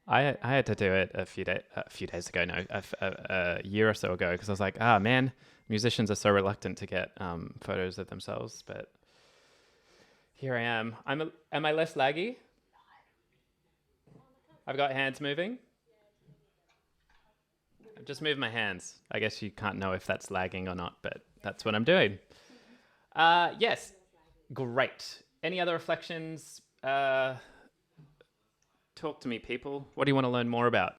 I had to do it a few days ago, no, a year or so ago, because I was like, ah, man, musicians are so reluctant to get photos of themselves, but here I am. Am I less laggy? I've got hands moving. I've just moved my hands. I guess you can't know if that's lagging or not, but that's what I'm doing. Yes, great. Any other reflections? Talk to me, people. What do you want to learn more about?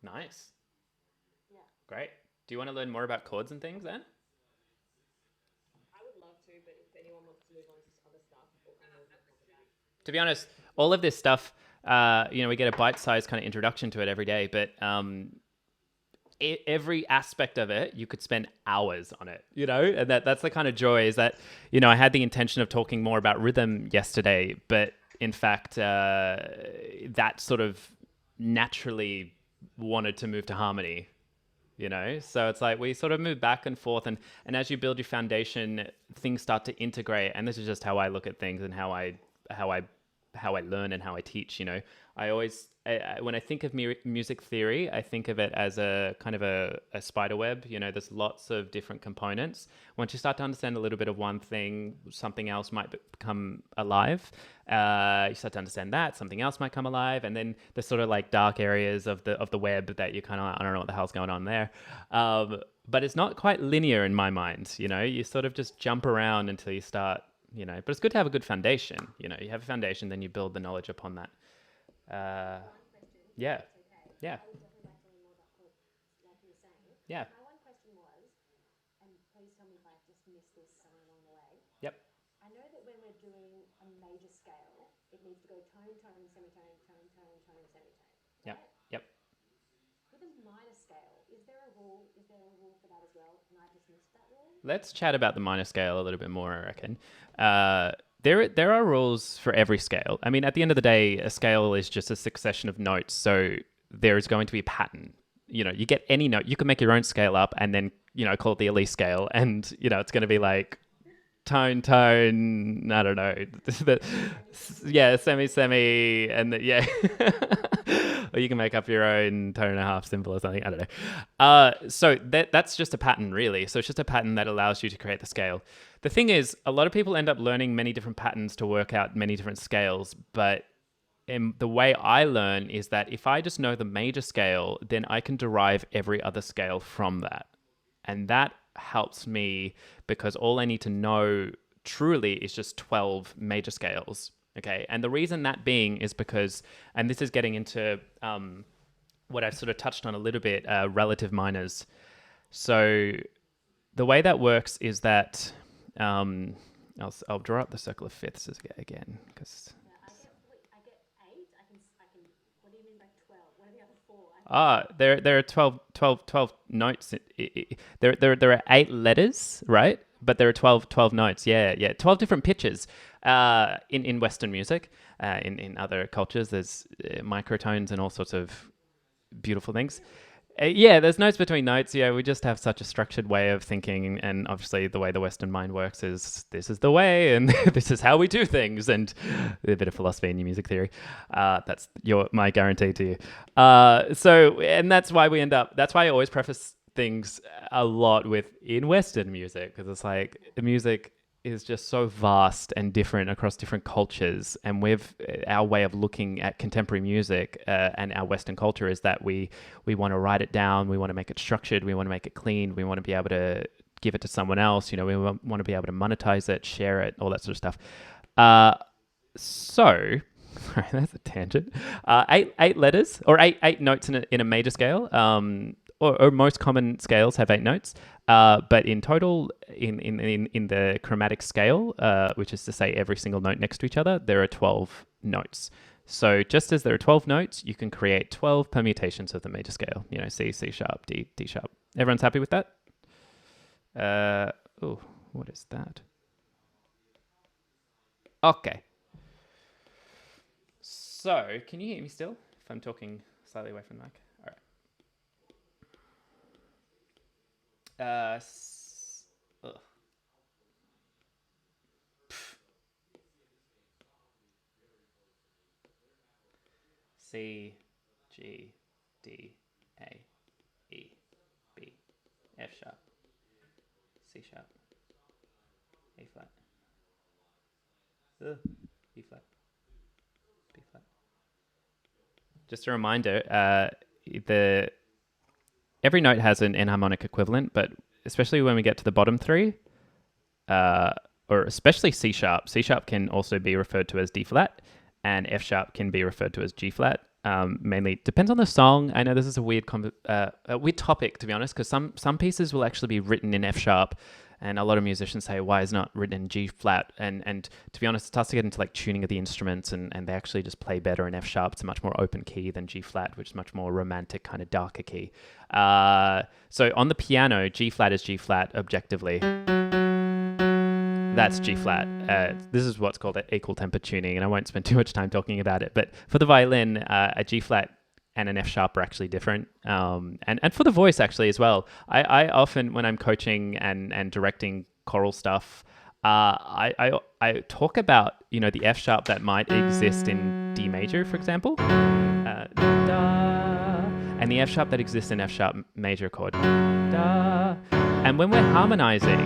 Nice. Great. Do you want to learn more about chords and things then? To be honest, all of this stuff, we get a bite-sized kind of introduction to it every day, but every aspect of it, you could spend hours on it, and that's the kind of joy is that, I had the intention of talking more about rhythm yesterday, but in fact, that sort of naturally wanted to move to harmony. So it's like we sort of move back and forth, and as you build your foundation, things start to integrate. And this is just how I look at things and how I how I learn and how I teach. I always when I think of music theory, I think of it as a kind of a spider web. There's lots of different components. Once you start to understand a little bit of one thing, something else might become alive. You start to understand that something else might come alive, and then there's sort of like dark areas of the web that you kind of, I don't know what the hell's going on there. But it's not quite linear in my mind. You sort of just jump around until you start. But it's good to have a good foundation. You have a foundation, then you build the knowledge upon that. Uh, yeah, yeah, yeah. Yep, yep, yep. Let's chat about the minor scale a little bit more, I reckon. There are rules for every scale. I mean, at the end of the day, a scale is just a succession of notes. So there is going to be a pattern. You get any note, you can make your own scale up and then, call it the Elise scale. And, it's going to be like tone, tone, I don't know. Yeah, semi, semi, and yeah. Or you can make up your own tone and a half symbol or something. I don't know. So that's just a pattern, really. So it's just a pattern that allows you to create the scale. The thing is, a lot of people end up learning many different patterns to work out many different scales. But the way I learn is that if I just know the major scale, then I can derive every other scale from that. And that helps me because all I need to know truly is just 12 major scales. Okay. And the reason that being is because, and this is getting into what I've sort of touched on a little bit, relative minors. So the way that works is that I'll draw up the circle of fifths again because. There are 12 notes. There are 8 letters, right? But there are 12 notes. Yeah, yeah. 12 different pitches in Western music. In other cultures, there's microtones and all sorts of beautiful things. Yeah, there's notes between notes. Yeah, we just have such a structured way of thinking, and obviously the way the Western mind works is this is the way, and this is how we do things, and a bit of philosophy in your music theory. That's my guarantee to you. And that's why we end up. That's why I always preface things a lot with in Western music because it's like the music is just so vast and different across different cultures, and our way of looking at contemporary music and our Western culture is that we want to write it down, we want to make it structured, we want to make it clean, we want to be able to give it to someone else, we want to be able to monetize it, share it, all that sort of stuff. Sorry, that's a tangent. Eight letters or eight notes in a major scale. Or most common scales have 8 notes, but in total, in the chromatic scale, which is to say every single note next to each other, there are 12 notes. So just as there are 12 notes, you can create 12 permutations of the major scale. C, C sharp, D, D sharp. Everyone's happy with that? Oh, what is that? Okay. So, can you hear me still? If I'm talking slightly away from the mic. All right. Ugh. C, G, D, A, E, B, F sharp, C sharp, A flat, E flat, B flat. Just a reminder, every note has an enharmonic equivalent, but especially when we get to the bottom three, or especially C sharp. C sharp can also be referred to as D flat, and F sharp can be referred to as G flat. Mainly depends on the song. I know this is a weird topic, to be honest, because some pieces will actually be written in F sharp, and a lot of musicians say, why is it not written in G flat? And to be honest, it starts to get into like tuning of the instruments, and they actually just play better in F sharp. It's a much more open key than G flat, which is much more romantic, kind of darker key. So on the piano, G flat is G flat objectively. That's G flat. This is what's called equal temper tuning, and I won't spend too much time talking about it. But for the violin, a G flat and an F sharp are actually different. And for the voice actually as well. I often, when I'm coaching and directing choral stuff, I talk about, the F sharp that might exist in D major, for example, and the F sharp that exists in F sharp major chord. Da. And when we're harmonizing,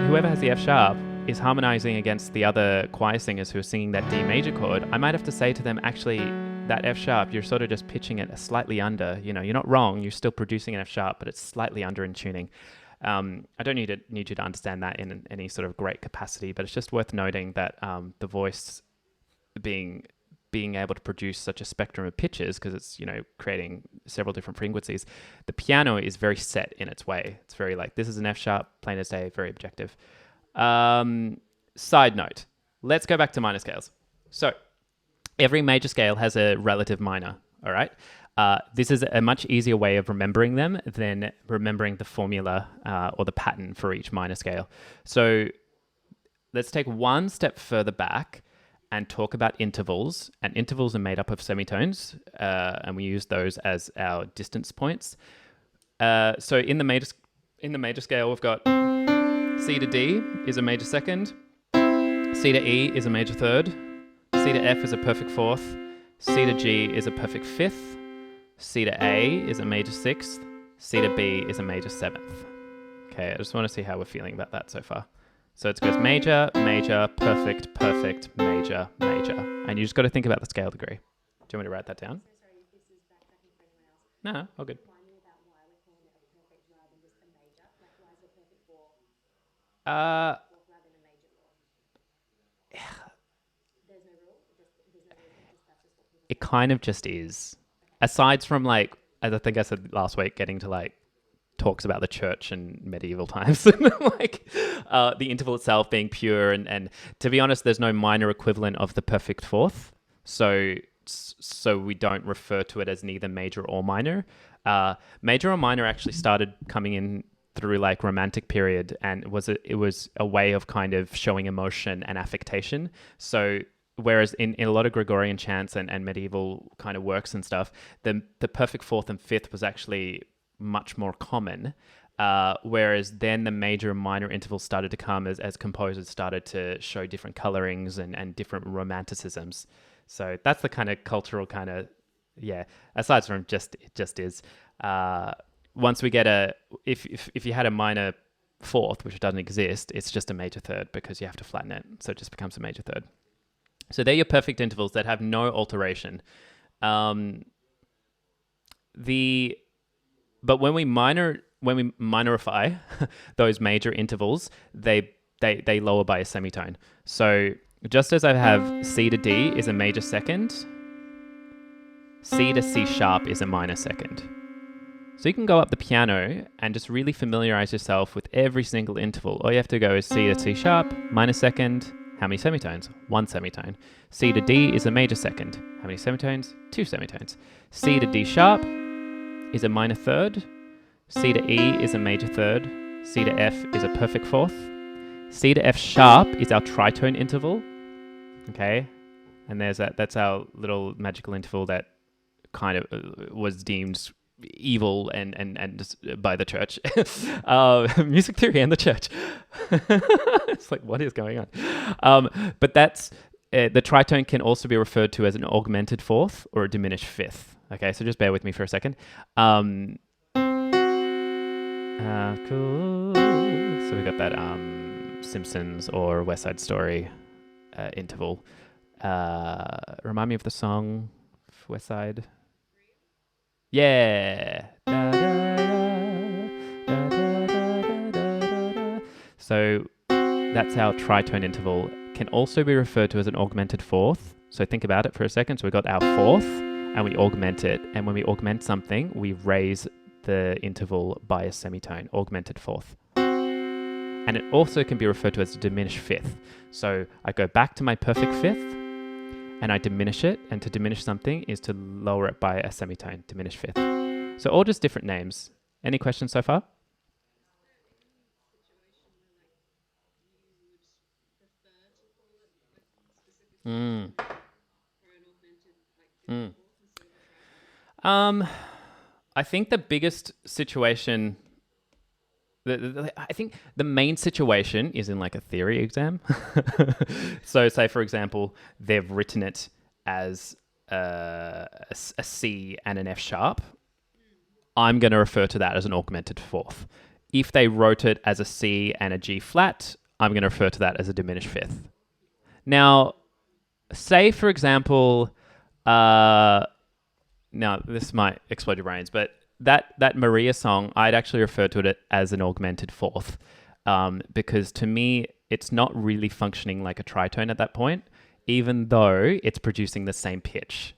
whoever has the F sharp is harmonizing against the other choir singers who are singing that D major chord, I might have to say to them, actually, that F sharp, you're sort of just pitching it slightly under. You're not wrong. You're still producing an F sharp, but it's slightly under in tuning. I don't need you to understand that in any sort of great capacity, but it's just worth noting that the voice being able to produce such a spectrum of pitches, because it's creating several different frequencies. The piano is very set in its way. It's very like, this is an F sharp, plain as day, very objective. Side note, let's go back to minor scales. So every major scale has a relative minor. All right. This is a much easier way of remembering them than remembering the formula or the pattern for each minor scale. So let's take one step further back and talk about intervals. And intervals are made up of semitones, and we use those as our distance points. So in the major scale, we've got C to D is a major second, C to E is a major third, C to F is a perfect fourth, C to G is a perfect fifth, C to A is a major sixth, C to B is a major seventh. Okay, I just want to see how we're feeling about that so far. So it goes major, major, perfect, perfect, major, major. And you just got to think about the scale degree. Do you want me to write that down? So sorry if this is backtracking for anyone else. No, all good. Remind me about why we're calling it a perfect rather than just a major. Like, why is it a perfect fourth rather than a major fourth? There's no rule. That's just what people It kind of just is. Aside from, like, as I think I said last week, getting to like talks about the church and medieval times, like the interval itself being pure, and to be honest, there's no minor equivalent of the perfect fourth, so we don't refer to it as neither major or minor. Major or minor actually started coming in through like Romantic period, and it was a way of kind of showing emotion and affectation. So whereas in a lot of Gregorian chants and medieval kind of works and stuff, the perfect fourth and fifth was actually much more common, whereas then the major and minor intervals started to come as composers started to show different colorings and different romanticisms. So that's the kind of cultural kind of, aside from it just is. Once we get if you had a minor fourth, which doesn't exist, it's just a major third because you have to flatten it. So it just becomes a major third. So they're your perfect intervals that have no alteration. But when we minorify those major intervals, they lower by a semitone. So just as I have C to D is a major second, C to C sharp is a minor second. So you can go up the piano and just really familiarize yourself with every single interval. All you have to go is C to C sharp, minor second. How many semitones? One semitone. C to D is a major second. How many semitones? Two semitones. C to D sharp is a minor third. C to E is a major third. C to F is a perfect fourth. C to F sharp is our tritone interval. Okay, and that's our little magical interval that kind of was deemed evil and by the church. Music theory and the church. It's like, what is going on? But that's the tritone can also be referred to as an augmented fourth or a diminished fifth. Okay, so just bear with me for a second. Cool. So we got that Simpsons or West Side Story interval. Remind me of the song West Side. Yeah. So that's our tritone interval. Can also be referred to as an augmented fourth. So think about it for a second. So we got our fourth and we augment it. And when we augment something, we raise the interval by a semitone, augmented fourth. And it also can be referred to as a diminished fifth. So I go back to my perfect fifth and I diminish it. And to diminish something is to lower it by a semitone, diminished fifth. So all just different names. Any questions so far? Mm. Mm. I think the biggest situation, I think the main situation is in like a theory exam. So say, for example, they've written it as a C and an F sharp. I'm going to refer to that as an augmented fourth. If they wrote it as a C and a G flat, I'm going to refer to that as a diminished fifth. Now, say, for example, now this might explode your brains, but that Maria song, I'd actually refer to it as an augmented fourth, because to me, it's not really functioning like a tritone at that point, even though it's producing the same pitch.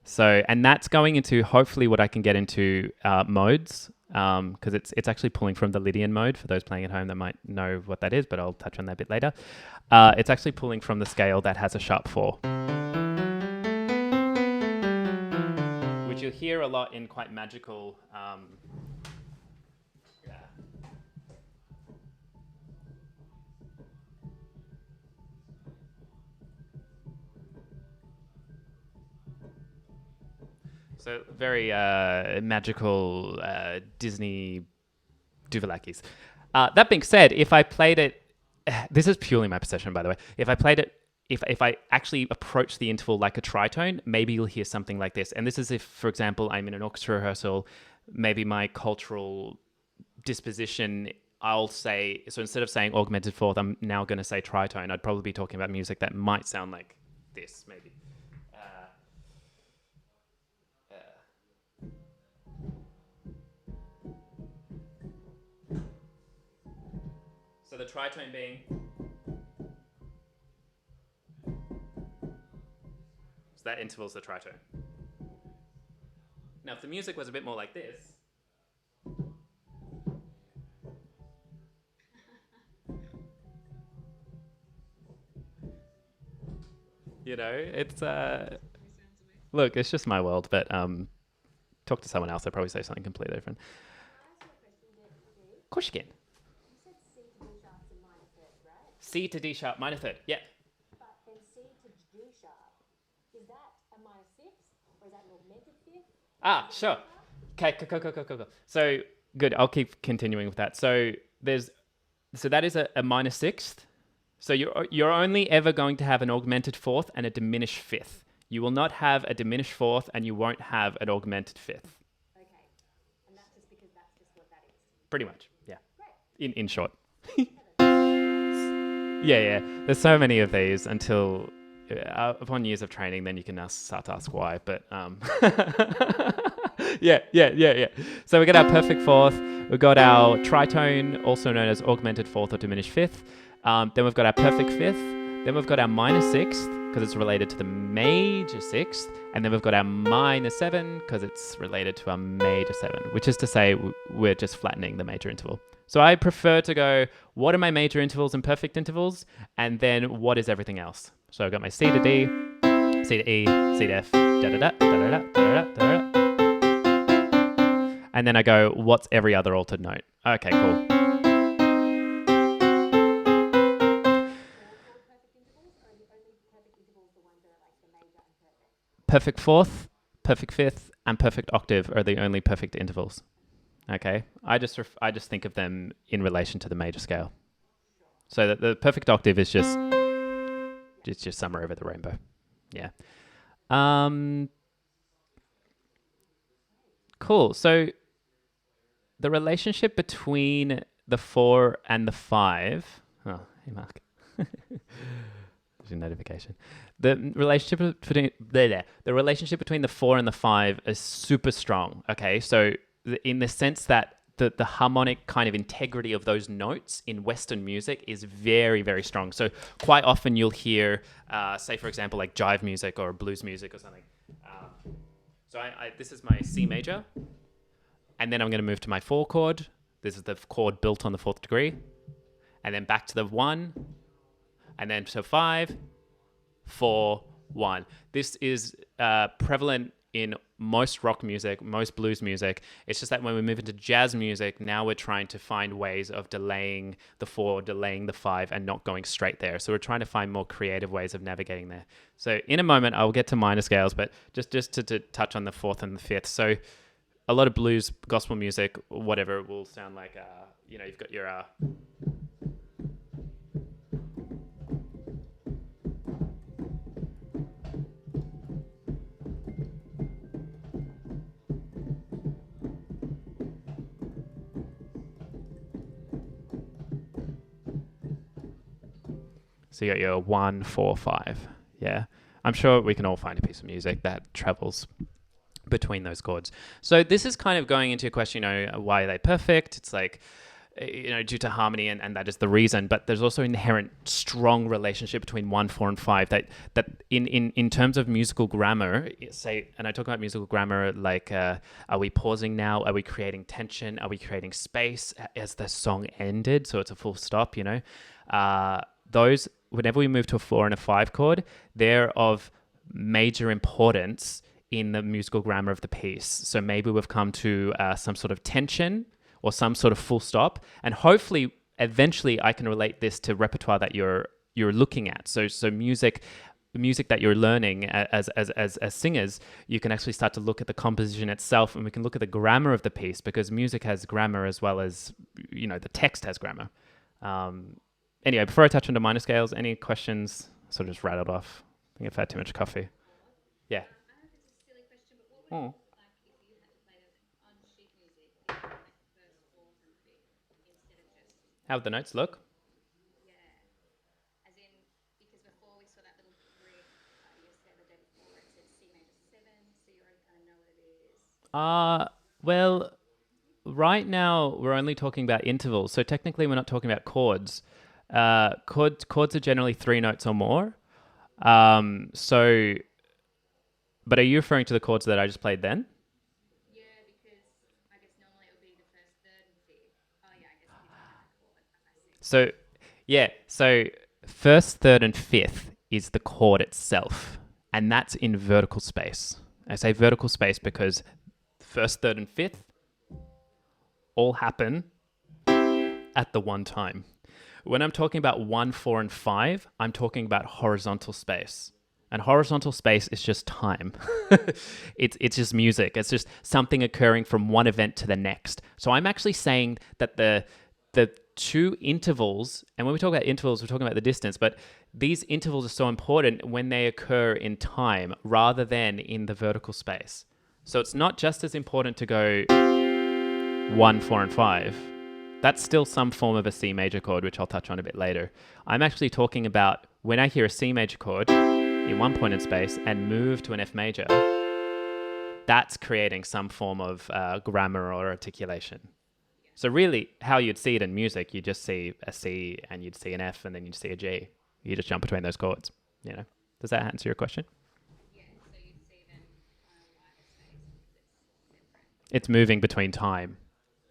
So, and that's going into hopefully what I can get into modes, because it's actually pulling from the Lydian mode. For those playing at home that might know what that is, but I'll touch on that a bit later. It's actually pulling from the scale that has a sharp 4. Which you'll hear a lot in quite magical... So very magical Disney Duvalakis. That being said, if I played it, this is purely my perception, by the way. If I played it, if I actually approach the interval like a tritone, maybe you'll hear something like this. And this is if, for example, I'm in an orchestra rehearsal, maybe my cultural disposition, I'll say, so instead of saying augmented fourth, I'm now going to say tritone. I'd probably be talking about music that might sound like this, maybe. So the tritone being... So that interval's the tritone. Now, if the music was a bit more like this... You know, it's... Look, it's just my world, but talk to someone else, they'll probably say something completely different. Can I ask you a question, Of course you can. You said C to D sharp is a minor third, right? C to D sharp, minor third, yeah. But then C to G sharp, is that a minor sixth or is that an augmented fifth? Sure. Okay, cool. So, good, I'll keep continuing with that. So that is a minor sixth. So you're only ever going to have an augmented fourth and a diminished fifth. You will not have a diminished fourth and you won't have an augmented fifth. Okay. And that's just because that's just what that is. Pretty much, yeah. Great. In short. Yeah. There's so many of these until upon years of training, then you can start to ask why. But yeah. So we got our perfect fourth. We've got our tritone, also known as augmented fourth or diminished fifth. Then we've got our perfect fifth. Then we've got our minor sixth because it's related to the major sixth. And then we've got our minor 7 because it's related to our major 7, which is to say we're just flattening the major interval. So I prefer to go, what are my major intervals and perfect intervals? And then what is everything else? So I've got my C to D, C to E, C to F, da-da-da, da-da-da, da-da-da, da-da-da. And then I go, what's every other altered note? Okay, cool. perfect fourth, perfect fifth, and perfect octave are the only perfect intervals. Okay, I just think of them in relation to the major scale. So that the perfect octave is just it's just somewhere over the rainbow. Yeah. Um. Cool. So the relationship between the 4 and the 5. Oh, hey Mark. There's a notification. The relationship between the relationship between the 4 and the 5 is super strong. Okay, so in the sense that the harmonic kind of integrity of those notes in Western music is very, very strong. So quite often you'll hear, say for example, like jive music or blues music or something. So this is my C major, and then I'm going to move to my 4 chord. This is the chord built on the 4th degree, and then back to the 1, and then to 5, 4, 1. This is prevalent in most rock music, most blues music. It's just that when we move into jazz music, now we're trying to find ways of delaying the 4, delaying the 5, and not going straight there. So we're trying to find more creative ways of navigating there. So in a moment, I'll get to minor scales, but just to touch on the 4th and the 5th. So a lot of blues, gospel music, whatever, will sound like, you've got your... So you got your 1, 4, 5. Yeah. I'm sure we can all find a piece of music that travels between those chords. So this is kind of going into a question, why are they perfect? It's like, due to harmony, and that is the reason. But there's also inherent strong relationship between 1, 4, and 5 that in terms of musical grammar, say, and I talk about musical grammar like, are we pausing now? Are we creating tension? Are we creating space as the song ended? So it's a full stop, those, whenever we move to a 4 and a 5 chord, they're of major importance in the musical grammar of the piece. So maybe we've come to some sort of tension or some sort of full stop, and hopefully, eventually, I can relate this to repertoire that you're looking at. So music that you're learning as singers, you can actually start to look at the composition itself, and we can look at the grammar of the piece, because music has grammar as well as the text has grammar. Anyway, before I touch onto minor scales, any questions? Sort of just rattled off. I think I've had too much coffee. Yeah. I know this is a silly question, but what would it look like if you had to play it on sheet music, if you had like the first, fourth, and fifth instead of just How would the notes look? as in, because before we saw that little grid yesterday, the day before, it said C major 7, so you already kind of know what it is. Well, right now we're only talking about intervals, so technically we're not talking about chords. Chords are generally 3 notes or more. But are you referring to the chords that I just played then? Yeah, because I guess normally it would be the first, third, and fifth. Oh yeah, I guess fifth is not a chord. So first, third, and fifth is the chord itself, and that's in vertical space. I say vertical space because first, third, and fifth all happen at the one time. When I'm talking about 1, 4, and 5, I'm talking about horizontal space. And horizontal space is just time. It's just music. It's just something occurring from one event to the next. So I'm actually saying that the 2 intervals, and when we talk about intervals, we're talking about the distance, but these intervals are so important when they occur in time rather than in the vertical space. So it's not just as important to go 1, 4, and 5. That's still some form of a C major chord, which I'll touch on a bit later. I'm actually talking about when I hear a C major chord in one point in space and move to an F major, that's creating some form of grammar or articulation. So really, how you'd see it in music, you just see a C and you'd see an F and then you'd see a G. You just jump between those chords. Does that answer your question? Yeah, so you'd see them on a wider space because it's different. It's moving between time.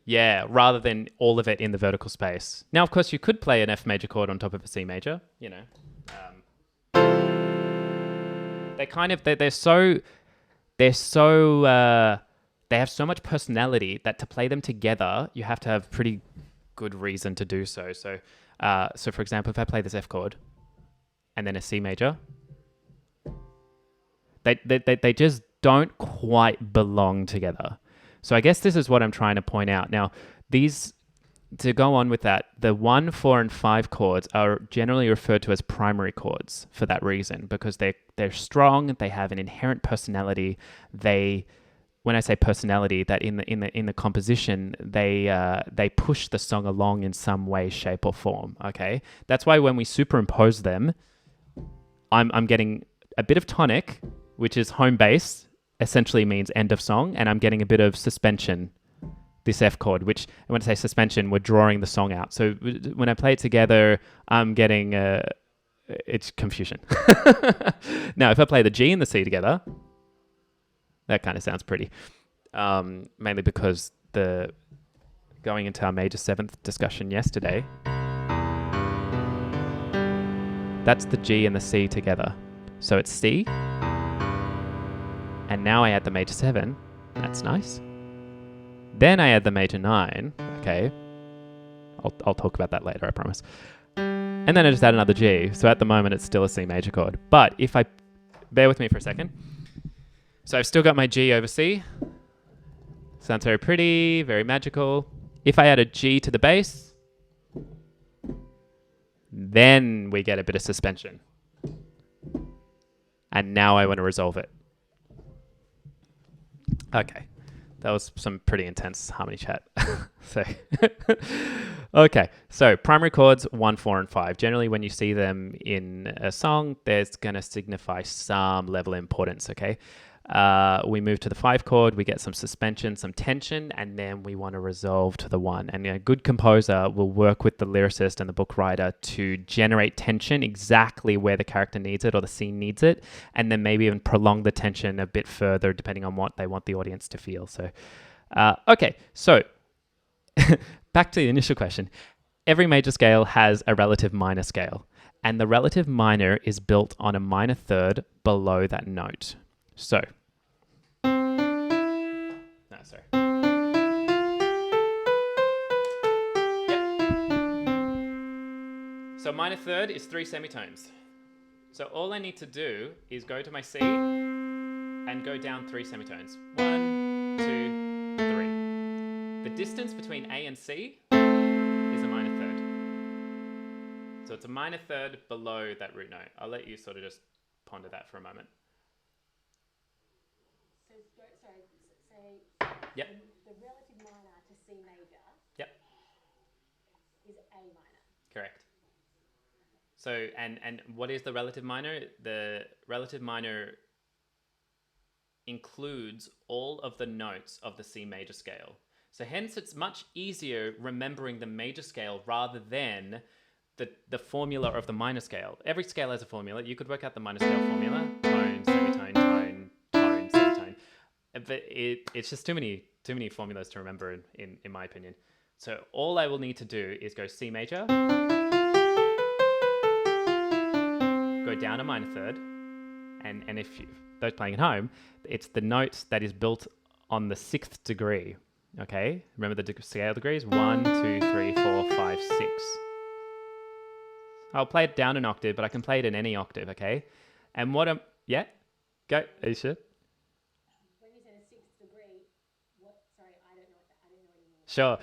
Yeah, rather than all of it in the vertical space. Now, of course, you could play an F major chord on top of a C major. They kind of they're so they have so much personality that to play them together, you have to have pretty good reason to do so. So for example, if I play this F chord and then a C major, They just don't quite belong together. So I guess this is what I'm trying to point out. Now, these, to go on with that, the 1, 4, and 5 chords are generally referred to as primary chords for that reason, because they're strong, they have an inherent personality. When I say personality, that in the composition, they push the song along in some way, shape, or form. Okay, that's why when we superimpose them, I'm getting a bit of tonic, which is home bass, essentially means end of song, and I'm getting a bit of suspension, this F chord, which when I say suspension, we're drawing the song out. So when I play it together, I'm getting it's confusion. Now, if I play the G and the C together, that kind of sounds pretty. Mainly because going into our major 7th discussion yesterday, that's the G and the C together. So it's C, and now I add the major 7. That's nice. Then I add the major 9. Okay, I'll talk about that later, I promise. And then I just add another G. So at the moment, it's still a C major chord. But if I bear with me for a second. So I've still got my G over C. Sounds very pretty, very magical. If I add a G to the bass, then we get a bit of suspension. And now I want to resolve it. Okay. That was some pretty intense harmony chat. Okay. So primary chords 1, 4, and 5. Generally, when you see them in a song, there's going to signify some level of importance. Okay. We move to the 5 chord, we get some suspension, some tension, and then we want to resolve to the 1. And a good composer will work with the lyricist and the book writer to generate tension exactly where the character needs it or the scene needs it, and then maybe even prolong the tension a bit further depending on what they want the audience to feel. So, okay, so back to the initial question. Every major scale has a relative minor scale, and the relative minor is built on a minor third below that note. So, sorry. Yep. So minor third is 3 semitones. So all I need to do is go to my C and go down 3 semitones. 1, 2, 3. The distance between A and C is a minor third. So it's a minor third below that root note. I'll let you sort of just ponder that for a moment. Yep. The relative minor to C major. Yep. Is A minor. Correct. So, and what is the relative minor? The relative minor includes all of the notes of the C major scale. So hence it's much easier remembering the major scale rather than the formula of the minor scale. Every scale has a formula. You could work out the minor scale formula: tone, semitone, tone, tone, semitone. But it's just too many formulas to remember in my opinion. So all I will need to do is go C major, go down a minor third, and if those playing at home, it's the note that is built on the 6th degree. Okay, remember the scale degrees: 1, 2, 3, 4, 5, 6. I'll play it down an octave, but I can play it in any octave. Okay, and go. Are you sure? When you said a 6th degree, sorry, I don't know what you mean. Sure.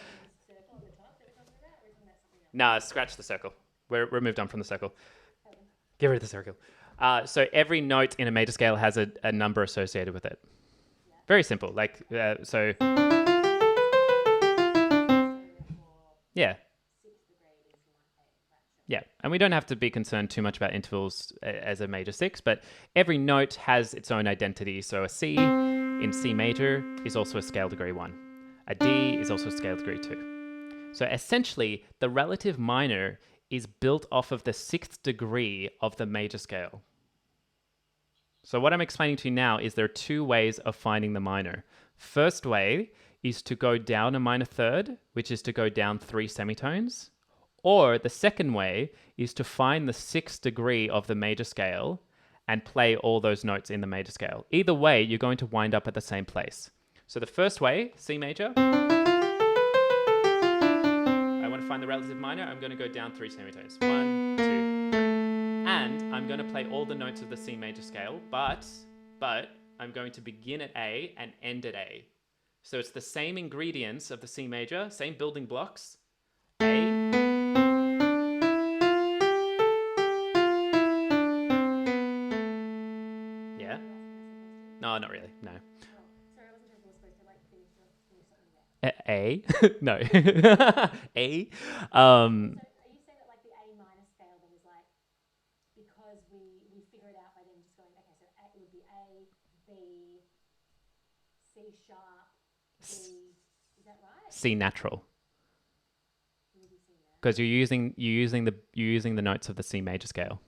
Circle on the top that we're talking about, or are we talking about something else? No, scratch the circle. We're moved on from the circle. Get rid of the circle. So every note in a major scale has a number associated with it. Yeah. Very simple. Like, so... Yeah. Yeah, and we don't have to be concerned too much about intervals as a major 6, but every note has its own identity. So a C in C major is also a scale degree 1. A D is also a scale degree 2. So essentially, the relative minor is built off of the 6th degree of the major scale. So what I'm explaining to you now is there are 2 ways of finding the minor. First way is to go down a minor third, which is to go down 3 semitones. Or the second way is to find the 6th degree of the major scale and play all those notes in the major scale. Either way, you're going to wind up at the same place. So the first way, C major, I want to find the relative minor, I'm going to go down 3 semitones. 1, 2, 3. And I'm going to play all the notes of the C major scale, but but I'm going to begin at A and end at A. So it's the same ingredients of the C major, same building blocks. A. Yeah. No, not really. No. Sorry, I wasn't sure if we were supposed to like finish something there. A. No. A. So are you saying that like the A minor scale then is like because we figure it out by then just going okay, so it would be A, B, C sharp, D. Is that right? C natural. It would be C now. Because you're using the notes of the C major scale.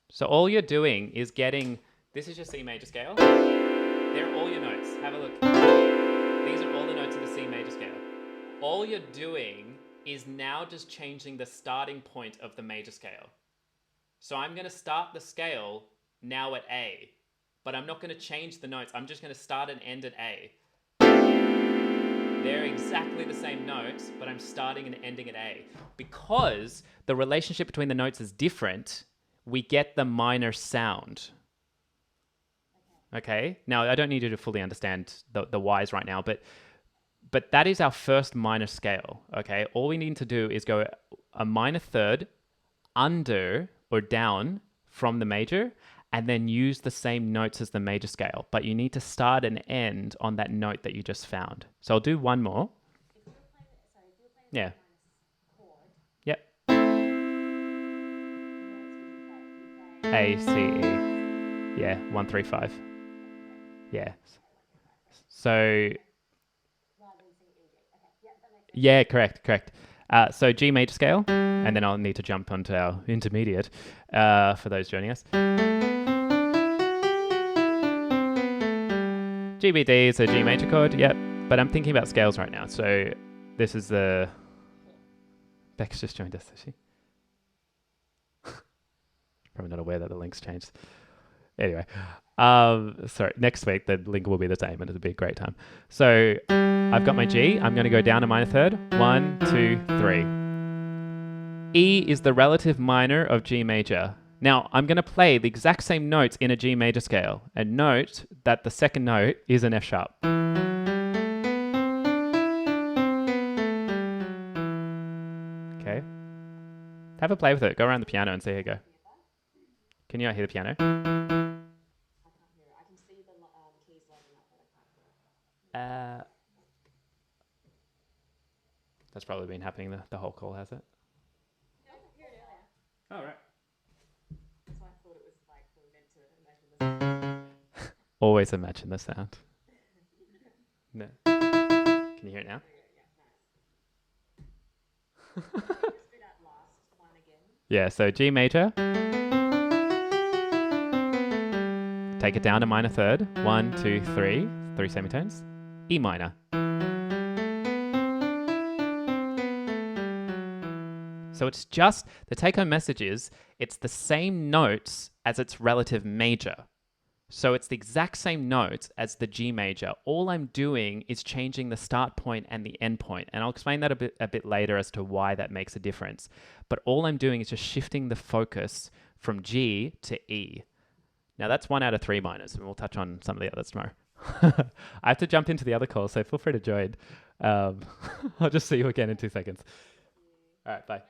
So all you're doing is getting, this is your C major scale. They're all your notes. Have a look. These are all the notes of the C major scale. All you're doing is now just changing the starting point of the major scale. So I'm going to start the scale now at A, but I'm not going to change the notes. I'm just going to start and end at A. They're exactly the same notes, but I'm starting and ending at A. Because the relationship between the notes is different, we get the minor sound. Okay? Now, I don't need you to fully understand the whys right now, but that is our first minor scale. Okay? All we need to do is go a minor third under or down from the major, and then use the same notes as the major scale. But you need to start and end on that note that you just found. So I'll do one more. If you were playing Yeah. minus chord, Yep. what would you play? A, C, E. Yeah, 1, 3, 5. Yeah. So, Rather than C, E, G. Okay, yeah, that makes sense. yeah, correct. So G major scale, and then I'll need to jump onto our intermediate for those joining us. GBD is a G major chord, yep. But I'm thinking about scales right now. So this is the... Beck's just joined us, is she? Probably not aware that the link's changed. Anyway, sorry, next week the link will be the same and it'll be a great time. So I've got my G. I'm going to go down a minor third. 1, 2, 3. E is the relative minor of G major. Now, I'm going to play the exact same notes in a G major scale, and note that the second note is an F sharp. Okay. Have a play with it. Go around the piano and see how you go. Can you not hear the piano? I can't hear it. I can see the keys lighting up, but I can't hear it. That's probably been happening the whole call, has it? No, I could hear it earlier. Oh, right. So I thought it was like we were meant to imagine this. Always imagine the sound. No. Can you hear it now? Just do that last one again. Yeah, so G major. Take it down to minor third. 1, 2, 3. 3 semitones. E minor. So it's just, the take-home message is, it's the same notes as its relative major. So it's the exact same notes as the G major. All I'm doing is changing the start point and the end point. And I'll explain that a bit later as to why that makes a difference. But all I'm doing is just shifting the focus from G to E. Now that's 1 out of 3 minors, and we'll touch on some of the others tomorrow. I have to jump into the other call, so feel free to join. I'll just see you again in 2 seconds. All right, bye.